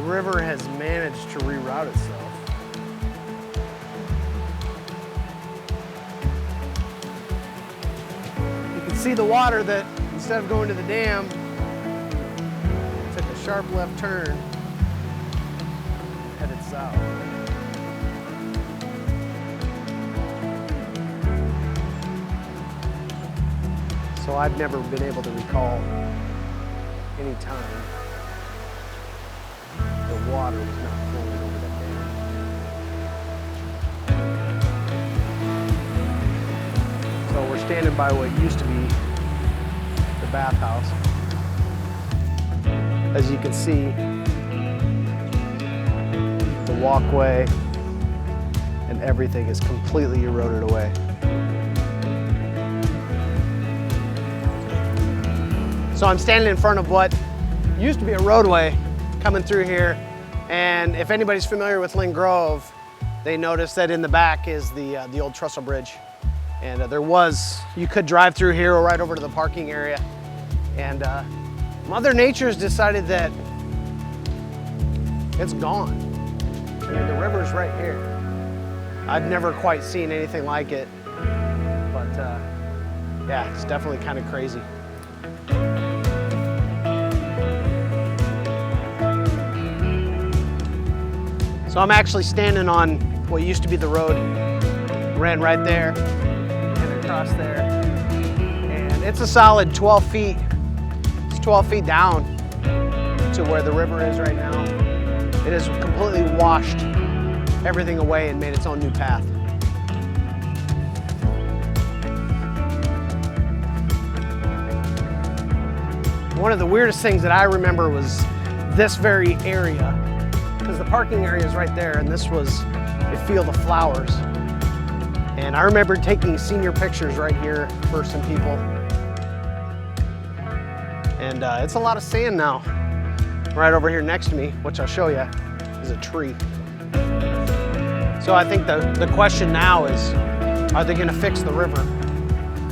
river has managed to reroute itself. You can see the water that, instead of going to the dam, took a sharp left turn, headed south. So I've never been able to recall any time the water was not flowing over the dam. So we're standing by what used to be the bathhouse. As you can see, the walkway and everything is completely eroded away. So I'm standing in front of what used to be a roadway coming through here, and if anybody's familiar with Linn Grove, they notice that in the back is the old trestle bridge, and you could drive through here or right over to the parking area, and Mother Nature's decided that it's gone. I mean, the river's right here. I've never quite seen anything like it, but yeah, it's definitely kind of crazy. So I'm actually standing on what used to be the road, ran right there and across there. And it's a solid 12 feet. It's 12 feet down to where the river is right now. It has completely washed everything away and made its own new path. One of the weirdest things that I remember was this very area, because the parking area is right there, and this was a field of flowers. And I remember taking senior pictures right here for some people. And it's a lot of sand now. Right over here next to me, which I'll show you, is a tree. So I think the question now is, are they gonna fix the river?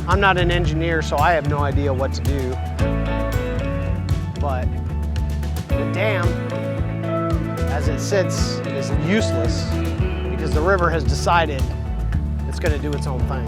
I'm not an engineer, so I have no idea what to do. But the dam, as it sits, is useless because the river has decided it's going to do its own thing.